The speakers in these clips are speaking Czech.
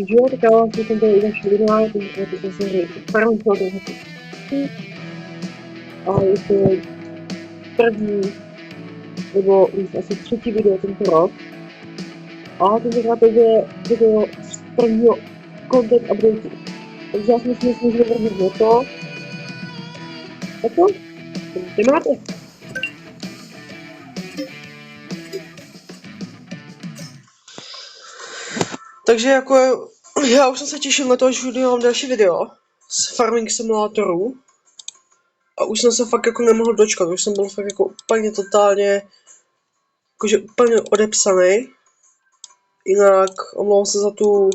Když jo, tak já vlastně jsem tady i další videa, tenkrát jsem se hry Farming Simulator. A je to první, nebo už asi třetí video tento rok. A tentokrát to je video z prvního content updateu. Takže já si myslím, že jsme se vrhnout na to. A to? Kde máte? Takže jako já už jsem se těšil na to, až udělám další video z Farming Simulatoru. A už jsem se fakt jako nemohl dočkat, už jsem byl fakt jako úplně totálně, jakože úplně odepsaný. Jinak omlouvám se za tu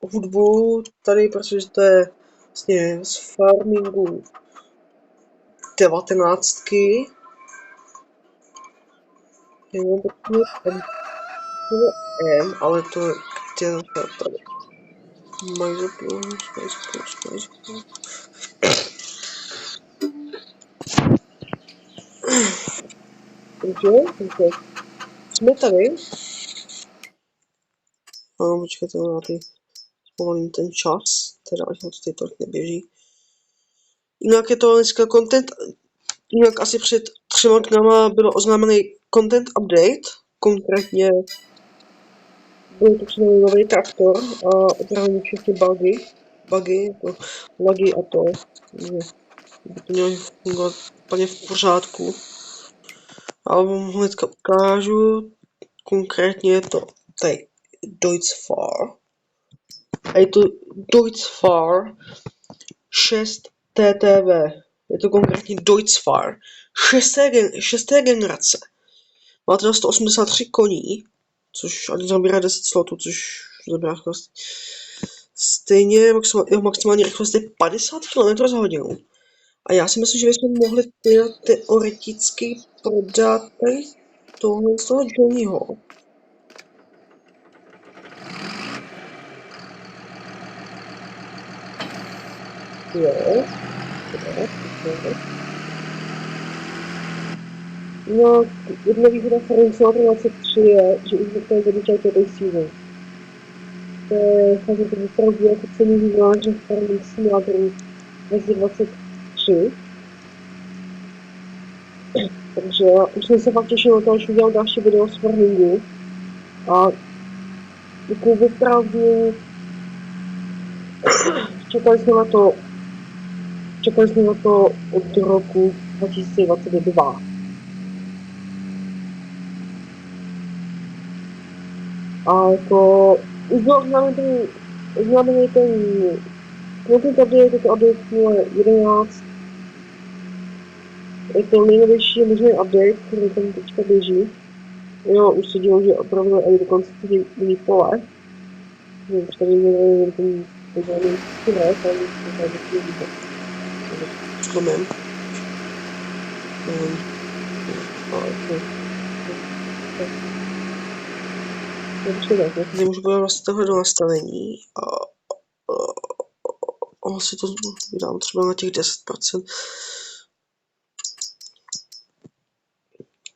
hudbu tady, protože to je vlastně z Farmingu 19. Jenom takový M, ale to je tady. Majzo plus. Takže jsme tady. No, počkejte, na ty zpomalím ten čas, teda až na to tady tolik neběží. Jinak je to dneska content, jinak asi před 3 dnama bylo oznámený content update, konkrétně byl to přinutý nový traktor a opravdu všechny bugy a to, by to mělo fungovat úplně v pořádku. Ale vám hnedka ukážu, konkrétně je to tady Deutz-Fahr. A je to Deutz-Fahr 6 TTV. Je to konkrétně Deutz-Fahr 6. generace. Má teda 183 koní, což ani zabírá 10 slotů, což zabírá rychlost. Stejně jeho maximální rychlost je 50 km za hodinu. A já si myslím, že bychom mohli teoreticky prodat tady tohle z toho Johnnyho. Jo. No, jedna výhoda Farming Simulator 23 je, že už bychom započali ten season. To je fakt opravdu jako cený vývojář Farming Simulatoru 2023. Takže už jsem se fakt těšil na to, až udělal další video z Farmingu. A jako opravdu čekali jsme na to od roku 2022. A jako už byl oznámený ten content update, to update 11. Je to nejnovější možný update, který tam teďka běží. Jo, už se dělo, že opravdu i dokonce ty pole. Už tady měli ten takzvaný skvělé, ale už to tady vidět. Zlomem. Dobře, tak tady můžu podívat vlastně tohle do nastavení a si to vydám třeba na těch 10%.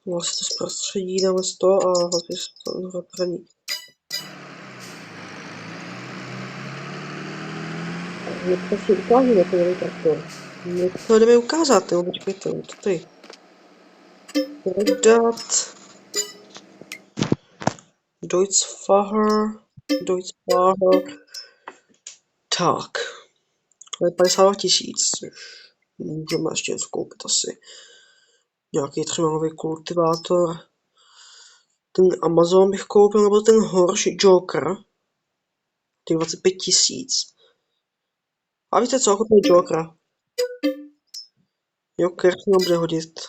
Vlastně to zprostředí, dáme 100 a vlastně to zatraní. To si ukážu na ten traktor. No jdeme ukázat, nebo počkejte, to tady. Prodat. Deutz-Fahr. Tak. To je 52 000, což můžeme ještě něco koupit asi. Nějaký třeba nový kultivátor. Ten Amazon bych koupil, nebo ten Horsch Joker. Těch 25 000. A víte co, koupil Jokera. Joker se nám bude hodit.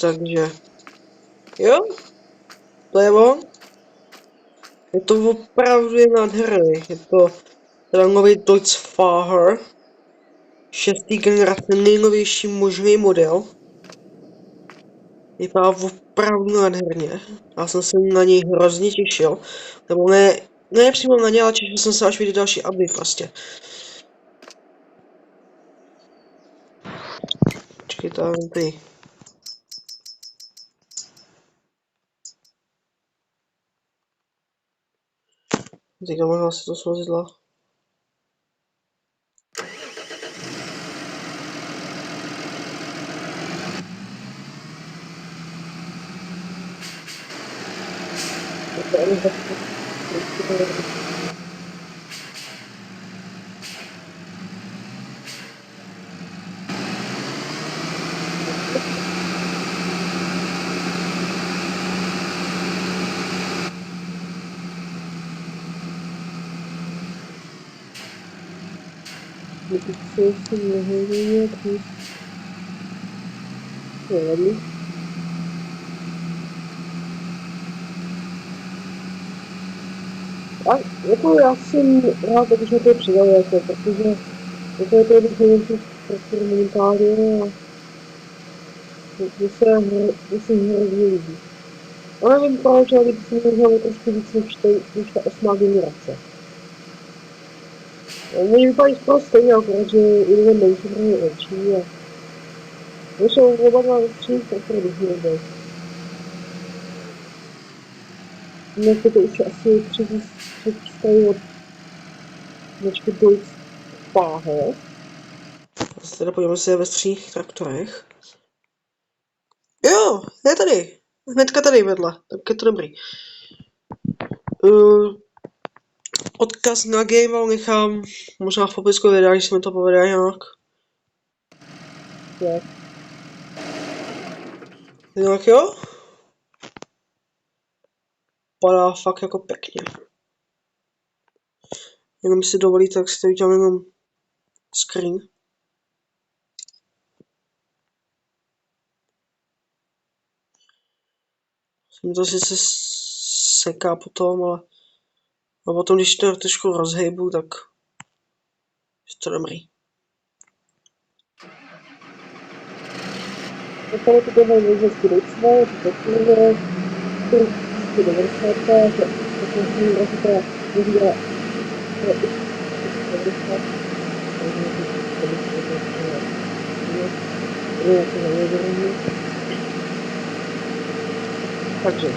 Takže. Jo? To je on. Je to opravdu nádherný. Je to teda nový Deutz-Fahr 6. generace, nejnovější možný model. Vypadá opravdu nádherně. Já jsem se na něj hrozně těšil. Nebo ne přímo na něj, ale těšil jsem se, až vyjde další update prostě. Počkejte, tady. Teďka možná si to svozidla. A jako já jsem rád, když mi to přidali, jako, protože jako je to docela prostě momentálně a mě se hrozně líbí. A nevím proč, ale kdyby se mi hrálo trošku víc než ta 8. generace. Mě vypadají skoro stejně, akorát, že jeden menší, druhý větší a my jsou oba dva středních traktory, bych měl být. Dnes je to už asi třetí strany od značky Deutz Fahr. Zase teda podíváme se ve středních traktorech. Jo, je tady. Hnedka tady vedle, tak je to dobrý. Odkaz na game nechám možná v popisku videa, když se mi to povede nějak. Tak. Jinak jo? Padá fakt jako pěkně. Jenom si dovolíte, tak si to udělám jenom screen. Se mi to sice seká potom, ale a potom, když to trošku rozhejbu, tak je to dobrý. Tady to máme možnosti Deutschland, to je to 90, to je vyvíjela takže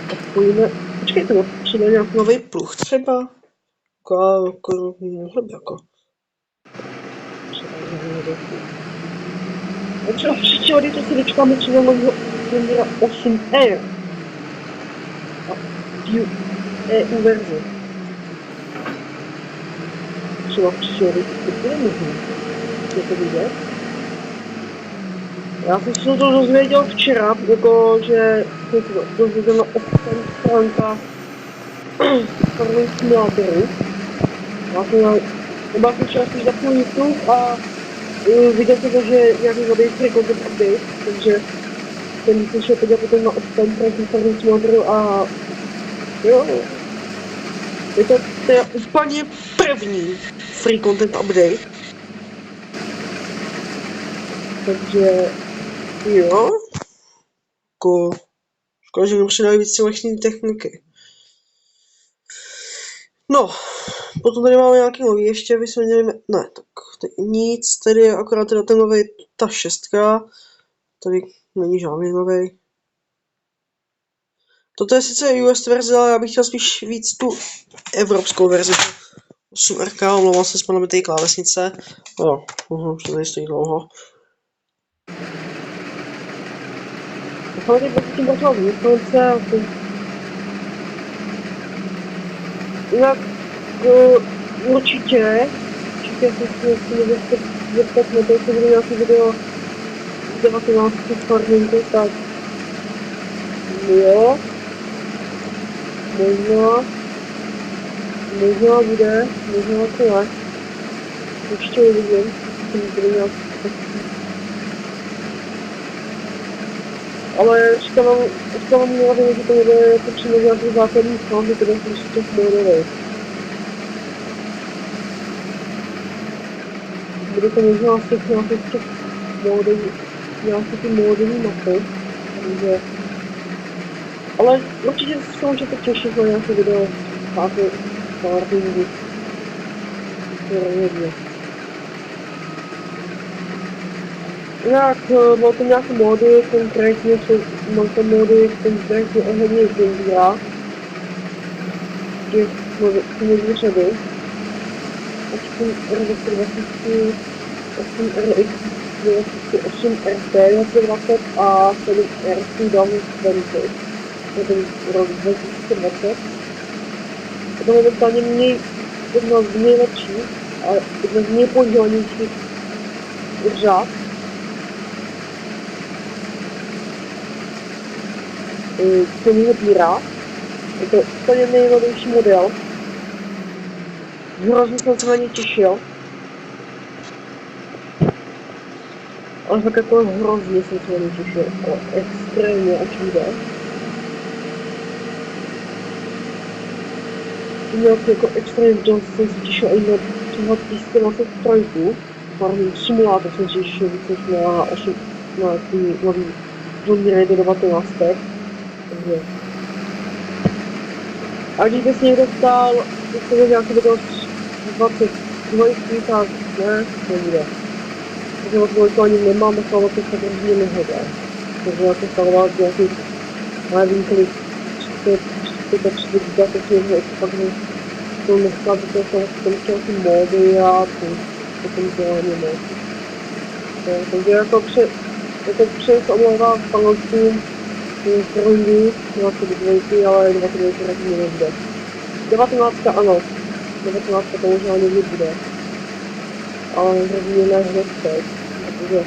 tak pojďme, počkejte, přijde nějaký nový pluh třeba, jako třeba příště to si dočkáme třeba nového Vendera 8R a EU verzi. Třeba příště to bude možný. Je to vidět? Já jsem se to dozvěděl včera, jako že jsem se to dozvěděl na oficiálních stránkách Farming Simulatoru. Já jsem včera si zapnul YouTube a viděl jsem to, že nějaký nový free content update, takže jsem se šel podívat potom na oficiální stránky Farming Simulatoru a jo, je to úplně první free content update. Takže jo, jako škoda, že nepřidali víc selekční techniky. No, potom tady máme nějaký nový ještě, vysvětlíme, ne, tak nic, tady je akorát teda ten nový, ta 6, tady není žádný nový. Toto je sice US verze, ale já bych chtěl spíš víc tu evropskou verzi. 8R, omlouvám se, spadla té klávesnice. Jo, už to tady stojí dlouho. Ale teď bych tím začal vnitřnce. Jinak určitě se zeptat na to, jestli bude nějaký video z 19. farminku, tak jo, možná bude, možná to ne. Ještě uvidím, jestli bude nějaký. Ale říkám vám měla vědět, že to bude jako přímo nějaký základní skladby, které jsou prostě modely. Bude to možná z těch nějakých modelů, nějaké ty modelní mapy, takže... Ale určitě se můžete těšit na nějaké video z farmingu, které nevím. Jinak mám tam nějaké módy, konkrétně jsou, mám tam módy konkrétně ohledně Vendera. těch nových řady. 8 R20, 8 RX 8 RT 2020 a 7 R Freedom 20. To byl rok 2020. Je to momentálně jedno z nejlepších a jedno z nejpoužívanějších řád. Celého týra. Je to úplně nejnovější model. Hrozně jsem se na ně těšil. Ale tak jako hrozně jsem se na ně těšil. Ale extrémně až jde. Nějak jako extrémně dost jsem se těšil i na 2023. Farming Simulator jsem se těšil víc než na ty nový Zombie Raider 19. Takže... A když bys někdo ptal, jestli to nějaký video 22, tak ne, nebude. Takže na dvojku ani nemám, a to se prostě nehodá. Takže já to stavovat nějakých, nevím kolik, 45 datečných, pak to nechám, že to jsou nějaký módy a potom dělání moc. Takže jako přes omlouvám fanouškům první 22, ale 22 rozhodně nebude. 19 ano, 19 to možná někdy bude. Ale rozhodně ne hned teď, protože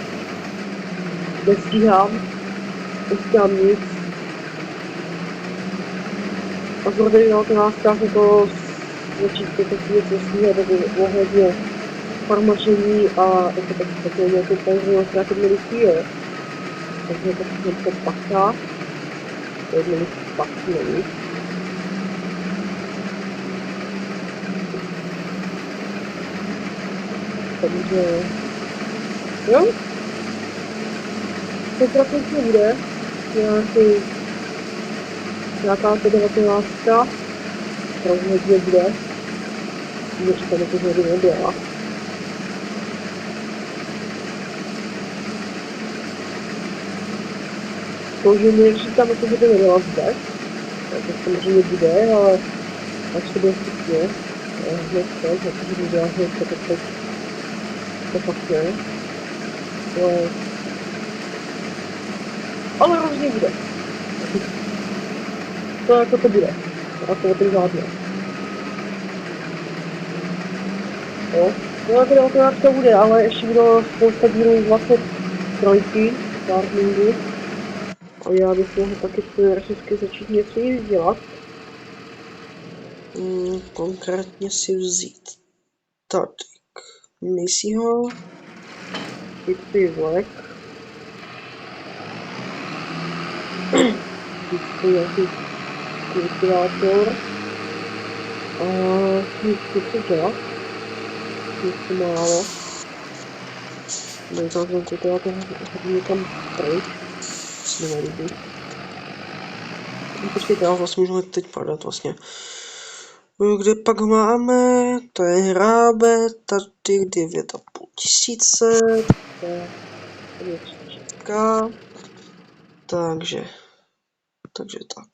nestíhám nic. A pro 19 jako začít to něco stíhat, aby ohledně farmaření a jako takové nějakou používání kreativní jo. Takže to všechno paká. To je jednou pak není. Takže... Jo? To prakticky bude. Nějaká to 19. Rozhodně bude. Když to nepořádně nebyla. To, že mi říkám, že to nebyla vůbec. To samozřejmě bude, ale až to bude vstupně. Hned teď, protože to dělá hned to teď. To fakt ne. Ale rozhodně bude. To jako to bude. A to o tom žádné. Jo. No jako 19 to bude, ale ještě bylo spousta dílů 23 farmingu. A já bych mohl taky teoreticky začít něco již dělat. Konkrétně si vzít tady Misiho, Vlek, vždycky nějaký kultivátor a něco dělat, něco málo. Možná ten kultivátor hodně někam pryč, se mi nelíbí. Počkejte, já vlastně můžu teď padat vlastně. Kde pak máme, to je hrábe, tady 9,5 tisíce, tady je třička, takže tak.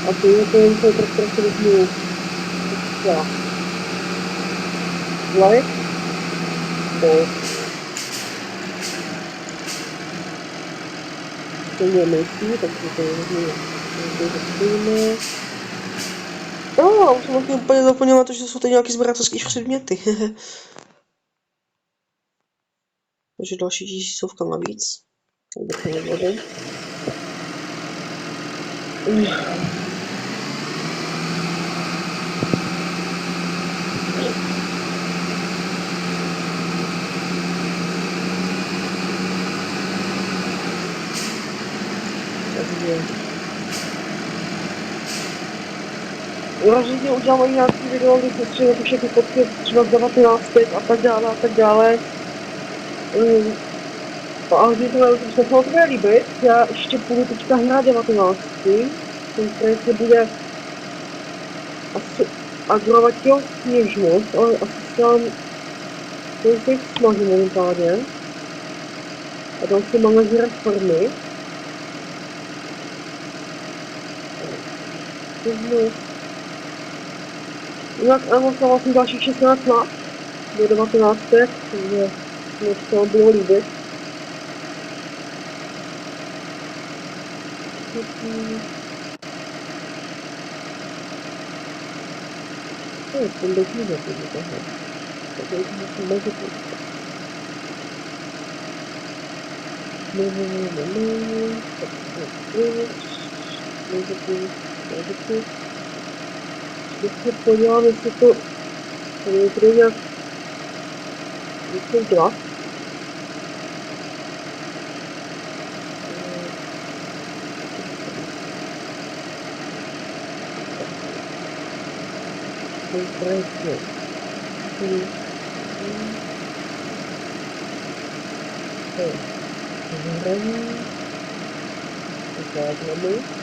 A ty je to jen trošku vezmu, Vlajek, to je myslí, takže to je hodně už jsem vlastně úplně zapomněla to, že jsou tady nějaký sběratelský předměty. Takže další 1000 navíc. Rozhodně udělám nějaký video, kdy se třeba všechny fotky třeba z 19 a tak dále. Ale když se to bude líbit, já ještě půjdu teďka hrát 19. Konkrétně bude asi Agrovatio Sněžnost, ale asi tam To je jich smaží momentálně. A další manažer farmy. Jinak ano, stala jsem dalších 16 let. Do 19, takže mě to bylo líbit. To je ten dotíže, podle toho. Takže už musím mezi to. Teď se podívám, jestli to někdo nějak musím dělat. Konkrétně. Zhraní. Záznamy.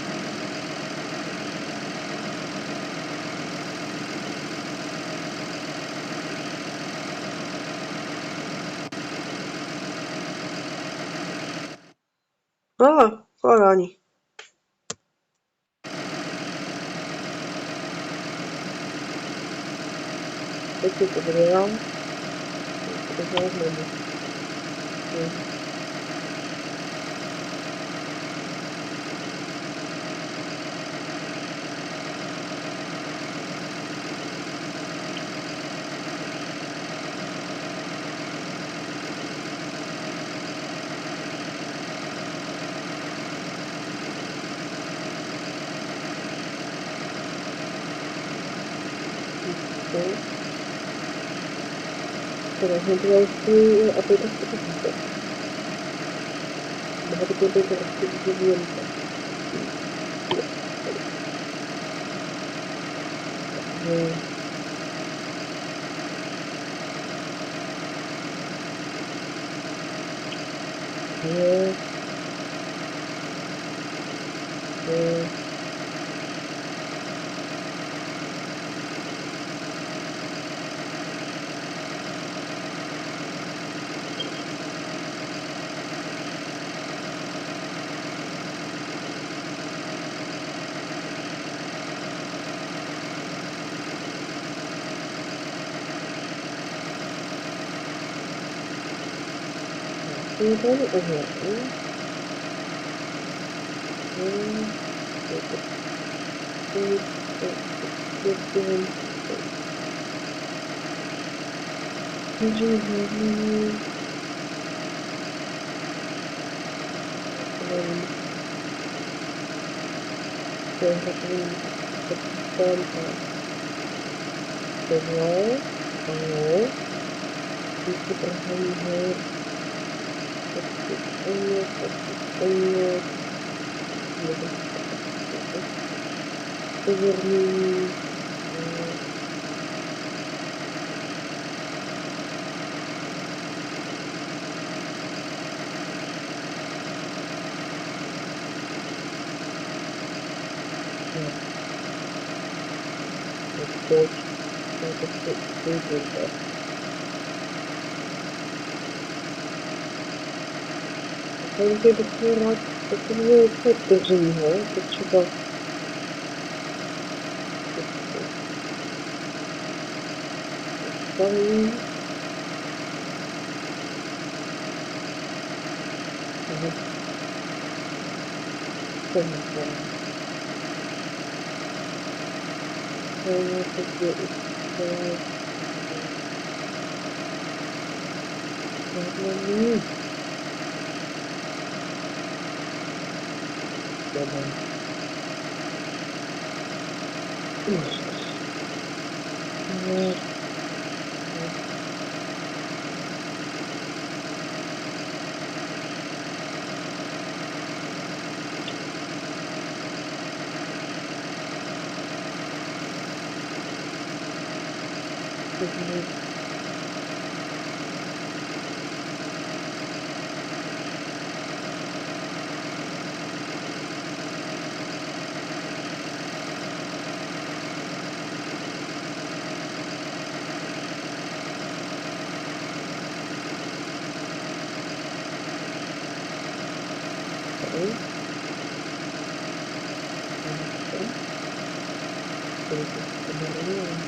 Podání. Teď si to vydám. To záznamy. Takže to je aplikace to. Mohla to být rozdělení. Ini Tady bych rád takového podpeřního, to třeba stavím. Tady to kameru.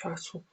Času.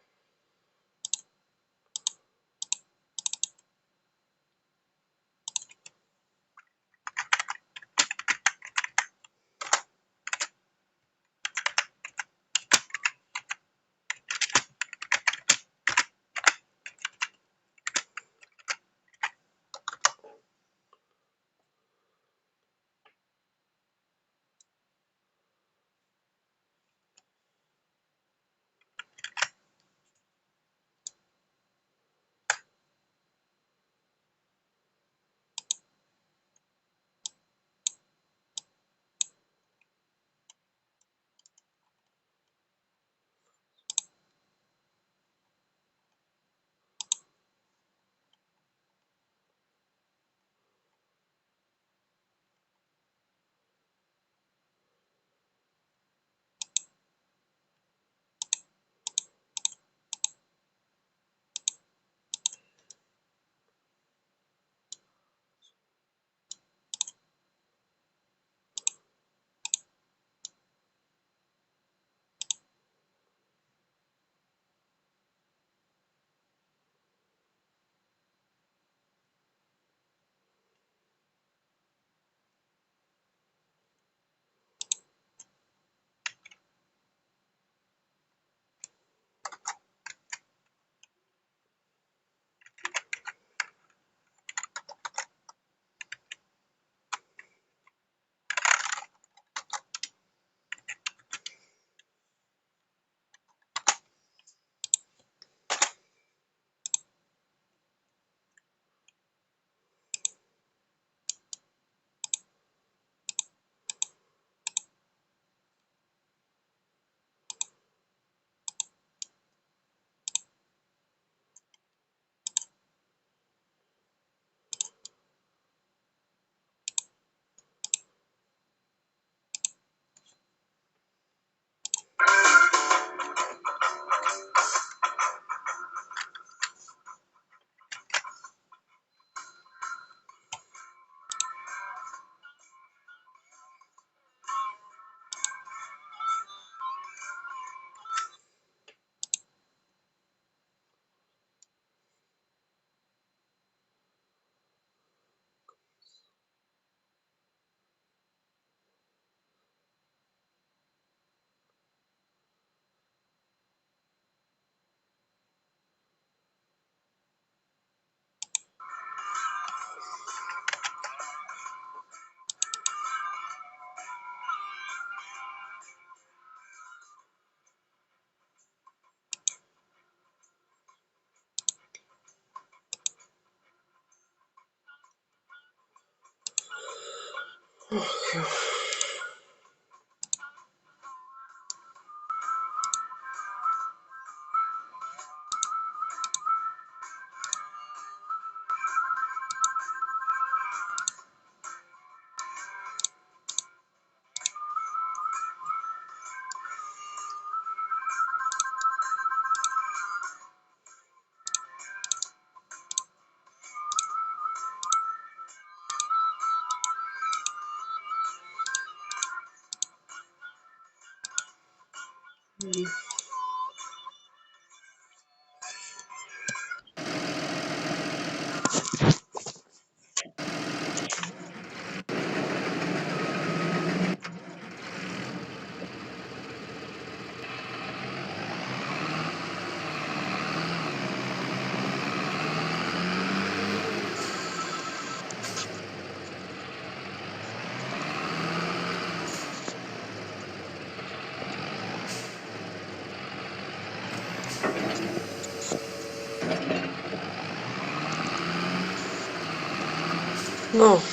No,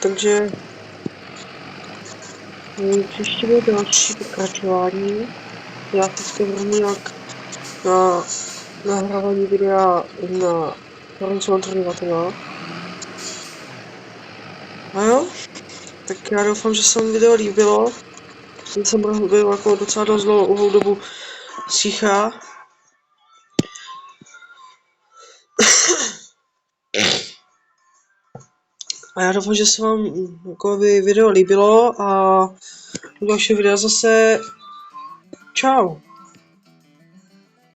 takže příště bude další pokračování. Já se teďka vrhnu nějak na nahrávání videa na Horizon 19. A jo, tak já doufám, že se vám video líbilo. Já jsem byl jako docela dost dlouhou dobu sticha. A já doufám, že se vám jako video líbilo a další videa zase čau.